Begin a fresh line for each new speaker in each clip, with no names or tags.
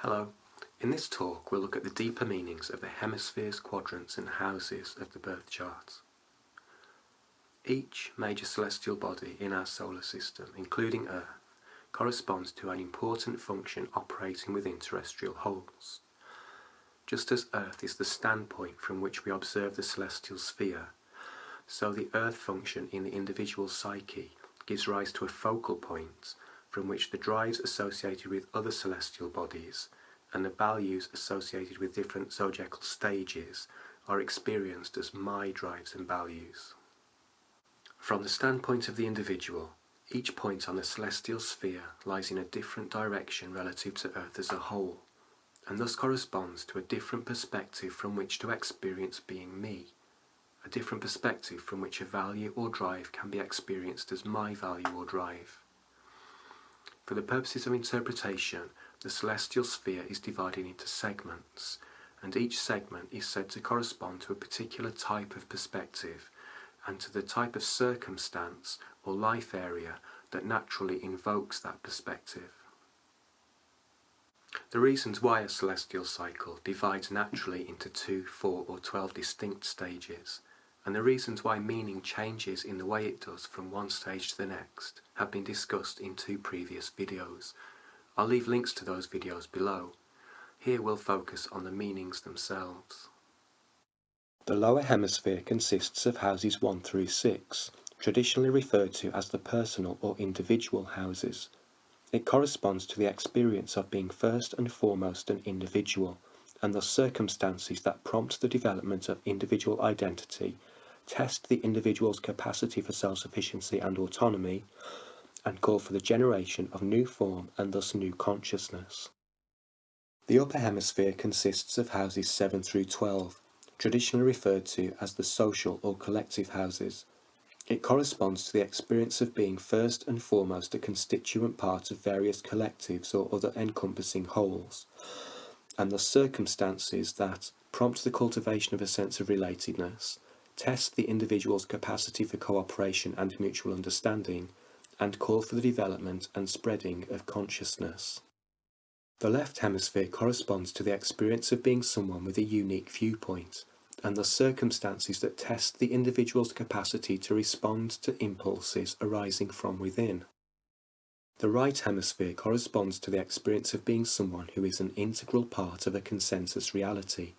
Hello. In this talk we'll look at the deeper meanings of the hemispheres, quadrants and houses of the birth chart. Each major celestial body in our solar system, including Earth, corresponds to an important function operating within terrestrial wholes. Just as Earth is the standpoint from which we observe the celestial sphere, so the Earth function in the individual psyche gives rise to a focal point from which the drives associated with other celestial bodies and the values associated with different zodiacal stages are experienced as my drives and values. From the standpoint of the individual, each point on the celestial sphere lies in a different direction relative to Earth as a whole, and thus corresponds to a different perspective from which to experience being me, a different perspective from which a value or drive can be experienced as my value or drive. For the purposes of interpretation, the celestial sphere is divided into segments, and each segment is said to correspond to a particular type of perspective and to the type of circumstance or life area that naturally invokes that perspective. The reasons why a celestial cycle divides naturally into 2, 4 or 12 distinct stages, and the reasons why meaning changes in the way it does from one stage to the next, have been discussed in 2 previous videos. I'll leave links to those videos below. Here we'll focus on the meanings themselves. The lower hemisphere consists of houses 1 through 6, traditionally referred to as the personal or individual houses. It corresponds to the experience of being first and foremost an individual, and the circumstances that prompt the development of individual identity, test the individual's capacity for self-sufficiency and autonomy, and call for the generation of new form and thus new consciousness. The upper hemisphere consists of houses 7 through 12, traditionally referred to as the social or collective houses. It corresponds to the experience of being first and foremost a constituent part of various collectives or other encompassing wholes, and the circumstances that prompt the cultivation of a sense of relatedness, test the individual's capacity for cooperation and mutual understanding, and call for the development and spreading of consciousness. The left hemisphere corresponds to the experience of being someone with a unique viewpoint, and the circumstances that test the individual's capacity to respond to impulses arising from within. The right hemisphere corresponds to the experience of being someone who is an integral part of a consensus reality,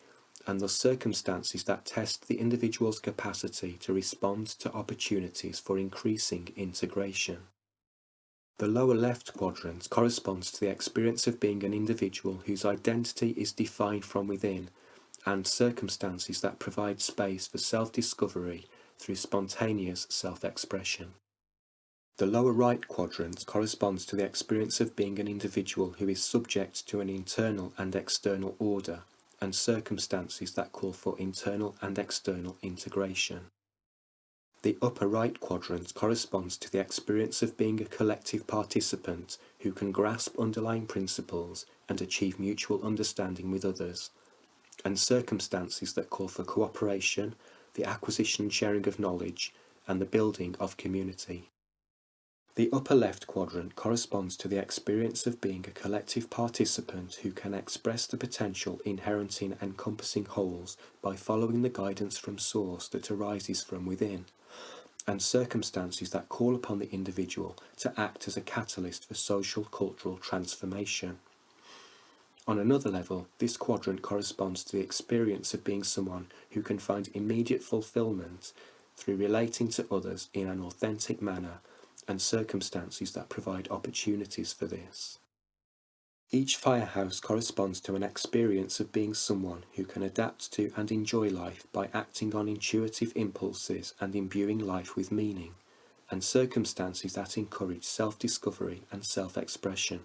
and the circumstances that test the individual's capacity to respond to opportunities for increasing integration. The lower left quadrant corresponds to the experience of being an individual whose identity is defined from within, and circumstances that provide space for self-discovery through spontaneous self-expression. The lower right quadrant corresponds to the experience of being an individual who is subject to an internal and external order, and circumstances that call for internal and external integration. The upper right quadrant corresponds to the experience of being a collective participant who can grasp underlying principles and achieve mutual understanding with others, and circumstances that call for cooperation, the acquisition and sharing of knowledge, and the building of community. The upper left quadrant corresponds to the experience of being a collective participant who can express the potential inherent in encompassing wholes by following the guidance from source that arises from within, and circumstances that call upon the individual to act as a catalyst for social cultural transformation. On another level, this quadrant corresponds to the experience of being someone who can find immediate fulfillment through relating to others in an authentic manner, and circumstances that provide opportunities for this. Each firehouse corresponds to an experience of being someone who can adapt to and enjoy life by acting on intuitive impulses and imbuing life with meaning, and circumstances that encourage self-discovery and self-expression.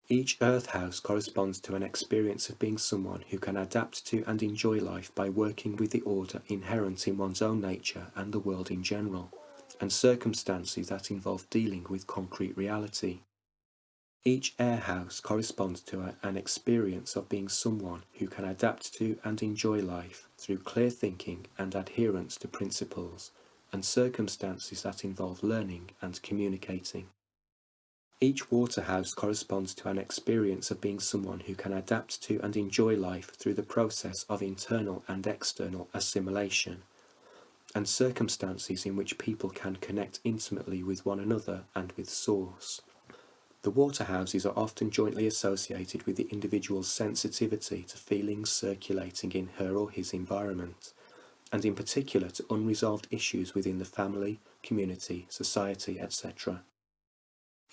Each earth house corresponds to an experience of being someone who can adapt to and enjoy life by working with the order inherent in one's own nature and the world in general, and circumstances that involve dealing with concrete reality. Each air house corresponds to an experience of being someone who can adapt to and enjoy life through clear thinking and adherence to principles, and circumstances that involve learning and communicating. Each water house corresponds to an experience of being someone who can adapt to and enjoy life through the process of internal and external assimilation, and circumstances in which people can connect intimately with one another and with Source. The water houses are often jointly associated with the individual's sensitivity to feelings circulating in her or his environment, and in particular to unresolved issues within the family, community, society, etc.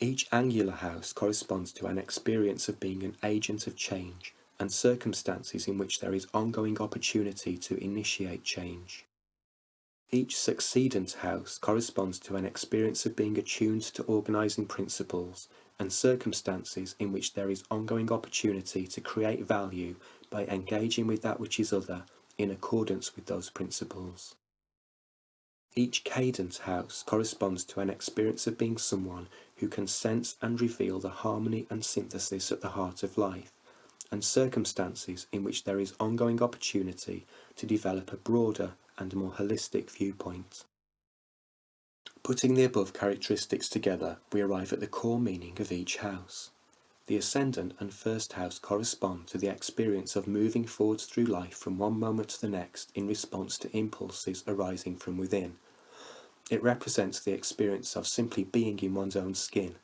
Each angular house corresponds to an experience of being an agent of change and circumstances in which there is ongoing opportunity to initiate change. Each succedent house corresponds to an experience of being attuned to organising principles and circumstances in which there is ongoing opportunity to create value by engaging with that which is other in accordance with those principles. Each cadent house corresponds to an experience of being someone who can sense and reveal the harmony and synthesis at the heart of life, and circumstances in which there is ongoing opportunity to develop a broader and more holistic viewpoint. Putting the above characteristics together, we arrive at the core meaning of each house. The ascendant and first house correspond to the experience of moving forwards through life from one moment to the next in response to impulses arising from within. It represents the experience of simply being in one's own skin,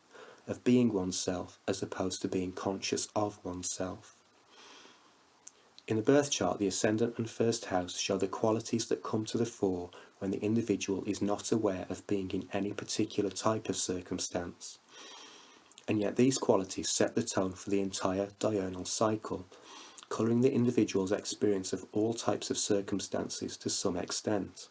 of being oneself as opposed to being conscious of oneself. In the birth chart, the ascendant and first house show the qualities that come to the fore when the individual is not aware of being in any particular type of circumstance. And yet these qualities set the tone for the entire diurnal cycle, colouring the individual's experience of all types of circumstances to some extent.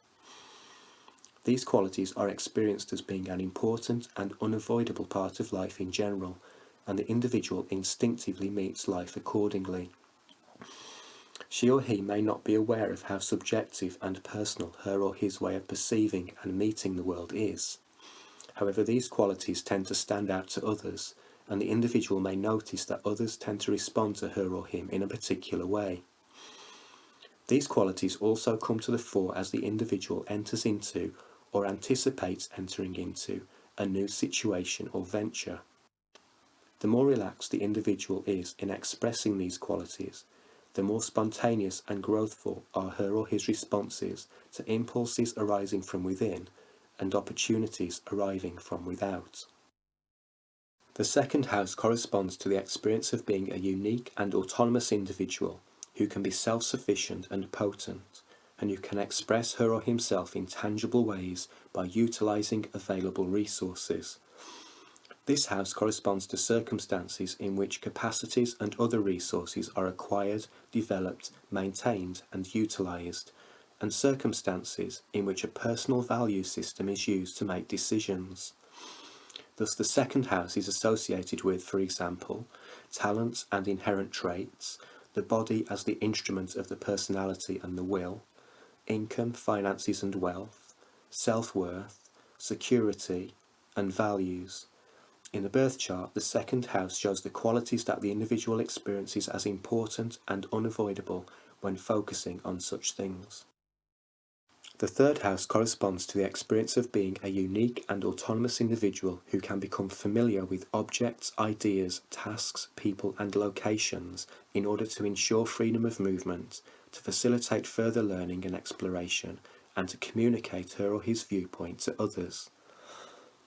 These qualities are experienced as being an important and unavoidable part of life in general, and the individual instinctively meets life accordingly. She or he may not be aware of how subjective and personal her or his way of perceiving and meeting the world is. However, these qualities tend to stand out to others, and the individual may notice that others tend to respond to her or him in a particular way. These qualities also come to the fore as the individual enters into, or anticipates entering into, a new situation or venture. The more relaxed the individual is in expressing these qualities, the more spontaneous and growthful are her or his responses to impulses arising from within and opportunities arriving from without. The second house corresponds to the experience of being a unique and autonomous individual who can be self-sufficient and potent, and who can express her or himself in tangible ways by utilising available resources. This house corresponds to circumstances in which capacities and other resources are acquired, developed, maintained, and utilised, and circumstances in which a personal value system is used to make decisions. Thus, the second house is associated with, for example, talents and inherent traits, the body as the instrument of the personality and the will, income, finances, and wealth, self-worth, security, and values. In the birth chart, the second house shows the qualities that the individual experiences as important and unavoidable when focusing on such things. The third house corresponds to the experience of being a unique and autonomous individual who can become familiar with objects, ideas, tasks, people, and locations in order to ensure freedom of movement, to facilitate further learning and exploration, and to communicate her or his viewpoint to others.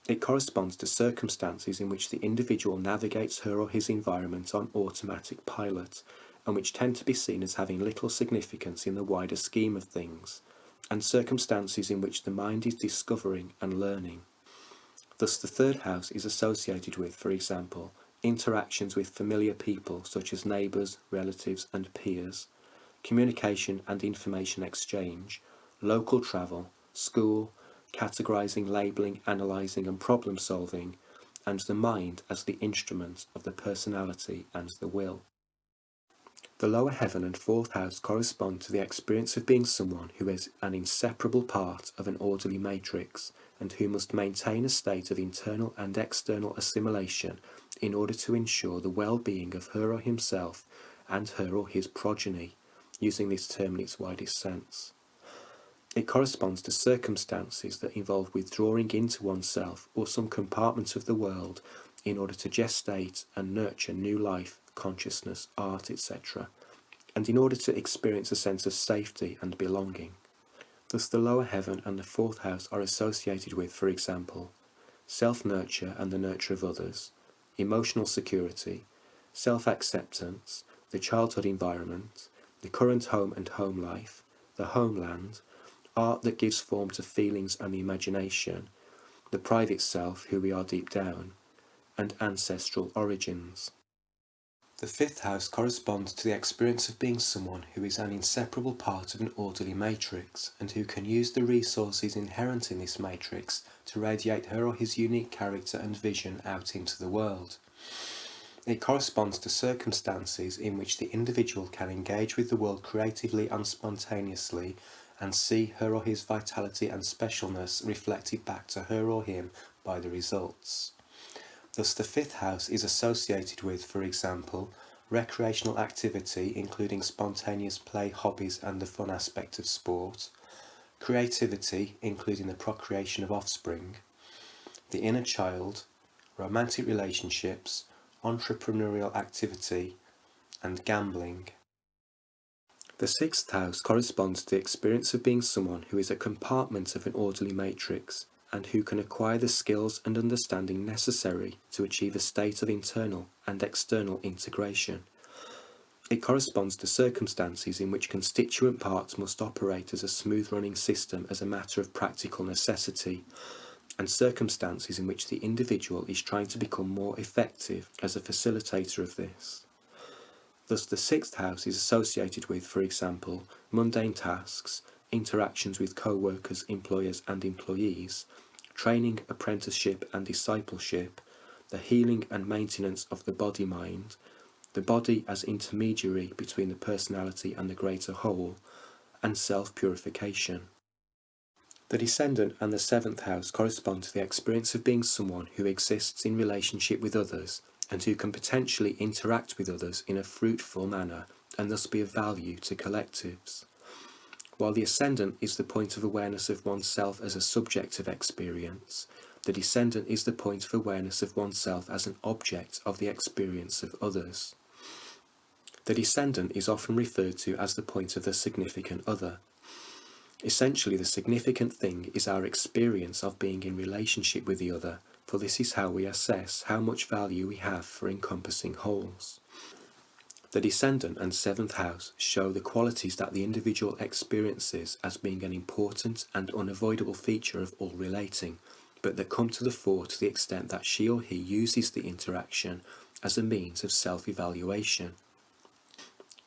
It corresponds to circumstances in which the individual navigates her or his environment on automatic pilot, and which tend to be seen as having little significance in the wider scheme of things, and circumstances in which the mind is discovering and learning. Thus, the third house is associated with, for example, interactions with familiar people such as neighbours, relatives, and peers, communication and information exchange, local travel, school, categorizing, labeling, analyzing, and problem solving, and the mind as the instrument of the personality and the will. The lower heaven and fourth house correspond to the experience of being someone who is an inseparable part of an orderly matrix and who must maintain a state of internal and external assimilation in order to ensure the well-being of her or himself and her or his progeny, using this term in its widest sense. It corresponds to circumstances that involve withdrawing into oneself or some compartment of the world in order to gestate and nurture new life, consciousness, art, etc., and in order to experience a sense of safety and belonging. Thus the lower heaven and the fourth house are associated with, for example, self-nurture and the nurture of others, emotional security, self-acceptance, the childhood environment, the current home and home life, the homeland, art that gives form to feelings and the imagination, the private self, who we are deep down, and ancestral origins. The fifth house corresponds to the experience of being someone who is an inseparable part of an orderly matrix and who can use the resources inherent in this matrix to radiate her or his unique character and vision out into the world. It corresponds to circumstances in which the individual can engage with the world creatively and spontaneously and see her or his vitality and specialness reflected back to her or him by the results. Thus the fifth house is associated with, for example, recreational activity including spontaneous play, hobbies and the fun aspect of sport, creativity including the procreation of offspring, the inner child, romantic relationships, entrepreneurial activity, and gambling. The sixth house corresponds to the experience of being someone who is a compartment of an orderly matrix and who can acquire the skills and understanding necessary to achieve a state of internal and external integration. It corresponds to circumstances in which constituent parts must operate as a smooth-running system as a matter of practical necessity, and circumstances in which the individual is trying to become more effective as a facilitator of this. Thus the sixth house is associated with, for example, mundane tasks, interactions with co-workers, employers and employees, training, apprenticeship and discipleship, the healing and maintenance of the body-mind, the body as intermediary between the personality and the greater whole, and self-purification. The descendant and the seventh house correspond to the experience of being someone who exists in relationship with others and who can potentially interact with others in a fruitful manner and thus be of value to collectives. While the ascendant is the point of awareness of oneself as a subject of experience, the descendant is the point of awareness of oneself as an object of the experience of others. The descendant is often referred to as the point of the significant other. Essentially, the significant thing is our experience of being in relationship with the other, for this is how we assess how much value we have for encompassing wholes. The descendant and seventh house show the qualities that the individual experiences as being an important and unavoidable feature of all relating, but that come to the fore to the extent that she or he uses the interaction as a means of self-evaluation.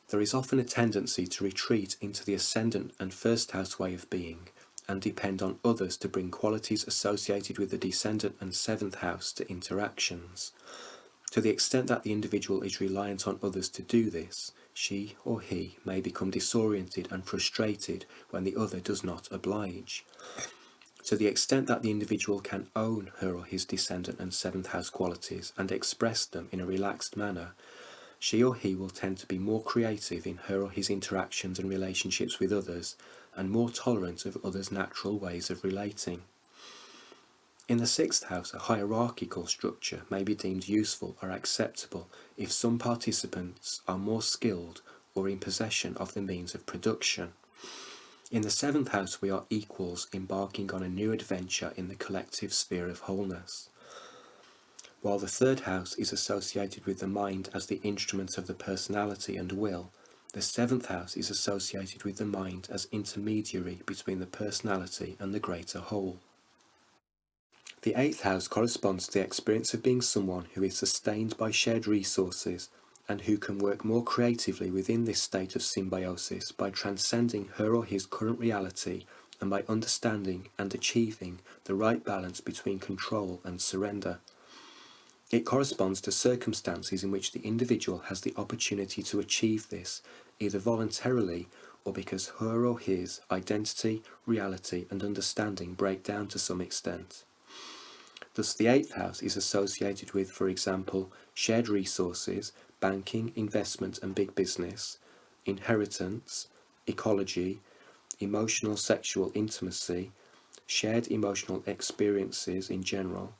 There is often a tendency to retreat into the ascendant and first house way of being and depend on others to bring qualities associated with the descendant and seventh house to interactions. To the extent that the individual is reliant on others to do this, she or he may become disoriented and frustrated when the other does not oblige. To the extent that the individual can own her or his descendant and seventh house qualities and express them in a relaxed manner, she or he will tend to be more creative in her or his interactions and relationships with others, and more tolerant of others' natural ways of relating. In the sixth house, a hierarchical structure may be deemed useful or acceptable if some participants are more skilled or in possession of the means of production. In the seventh house, we are equals embarking on a new adventure in the collective sphere of wholeness. While the third house is associated with the mind as the instrument of the personality and will, the seventh house is associated with the mind as intermediary between the personality and the greater whole. The eighth house corresponds to the experience of being someone who is sustained by shared resources and who can work more creatively within this state of symbiosis by transcending her or his current reality and by understanding and achieving the right balance between control and surrender. It corresponds to circumstances in which the individual has the opportunity to achieve this, either voluntarily or because her or his identity, reality and understanding break down to some extent. Thus the eighth house is associated with, for example, shared resources, banking, investment and big business, inheritance, ecology, emotional sexual intimacy, shared emotional experiences in general,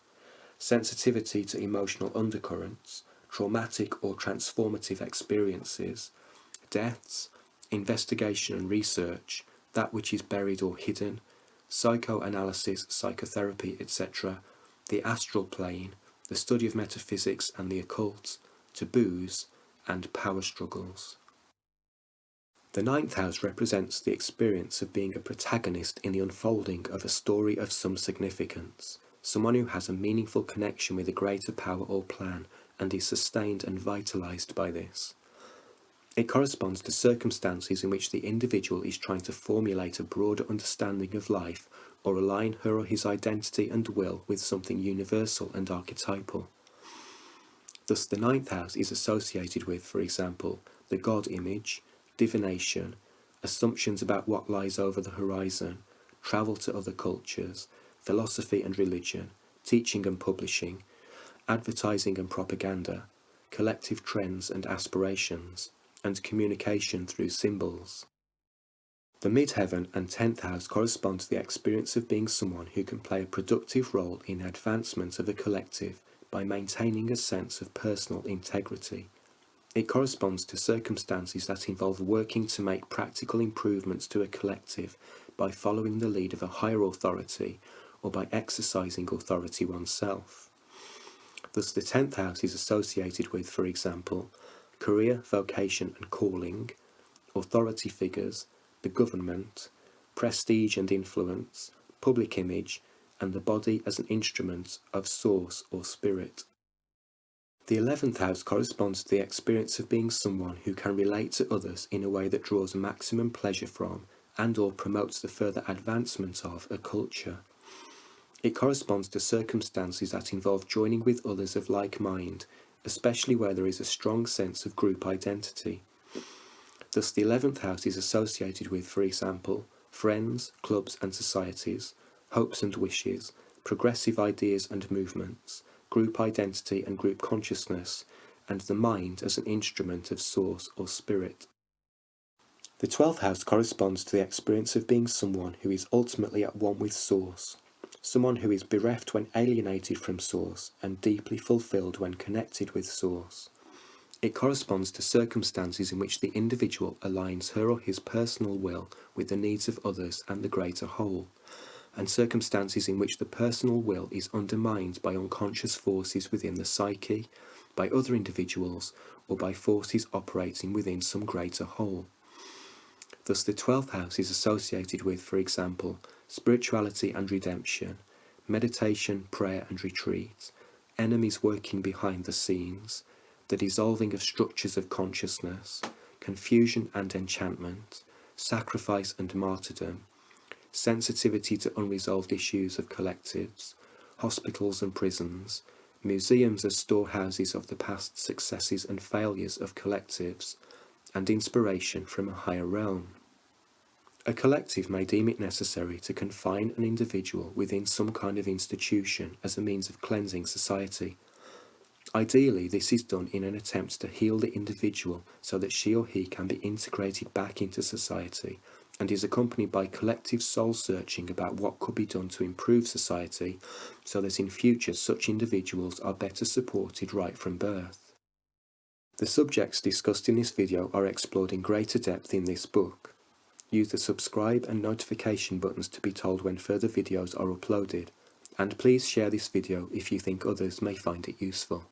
sensitivity to emotional undercurrents, traumatic or transformative experiences, deaths, investigation and research, that which is buried or hidden, psychoanalysis, psychotherapy, etc., the astral plane, the study of metaphysics and the occult, taboos, and power struggles. The ninth house represents the experience of being a protagonist in the unfolding of a story of some significance, someone who has a meaningful connection with a greater power or plan and is sustained and vitalized by this. It corresponds to circumstances in which the individual is trying to formulate a broader understanding of life or align her or his identity and will with something universal and archetypal. Thus, the ninth house is associated with, for example, the God image, divination, assumptions about what lies over the horizon, travel to other cultures, philosophy and religion, teaching and publishing, advertising and propaganda, collective trends and aspirations, and communication through symbols. The midheaven and 10th house correspond to the experience of being someone who can play a productive role in advancement of a collective by maintaining a sense of personal integrity. It corresponds to circumstances that involve working to make practical improvements to a collective by following the lead of a higher authority or by exercising authority oneself. Thus, the 10th house is associated with, for example, career, vocation and calling, authority figures, the government, prestige and influence, public image, and the body as an instrument of source or spirit. The 11th house corresponds to the experience of being someone who can relate to others in a way that draws maximum pleasure from and or promotes the further advancement of a culture. It corresponds to circumstances that involve joining with others of like mind, especially where there is a strong sense of group identity. Thus, the 11th house is associated with, for example, friends, clubs and societies, hopes and wishes, progressive ideas and movements, group identity and group consciousness, and the mind as an instrument of source or spirit. The 12th house corresponds to the experience of being someone who is ultimately at one with source, someone who is bereft when alienated from source and deeply fulfilled when connected with source. It corresponds to circumstances in which the individual aligns her or his personal will with the needs of others and the greater whole, and circumstances in which the personal will is undermined by unconscious forces within the psyche, by other individuals, or by forces operating within some greater whole. Thus, the 12th house is associated with, for example, spirituality and redemption, meditation, prayer and retreat, enemies working behind the scenes, the dissolving of structures of consciousness, confusion and enchantment, sacrifice and martyrdom, sensitivity to unresolved issues of collectives, hospitals and prisons, museums as storehouses of the past successes and failures of collectives, and inspiration from a higher realm. A collective may deem it necessary to confine an individual within some kind of institution as a means of cleansing society. Ideally, this is done in an attempt to heal the individual so that she or he can be integrated back into society, and is accompanied by collective soul-searching about what could be done to improve society so that in future such individuals are better supported right from birth. The subjects discussed in this video are explored in greater depth in this book. Use the subscribe and notification buttons to be told when further videos are uploaded, and please share this video if you think others may find it useful.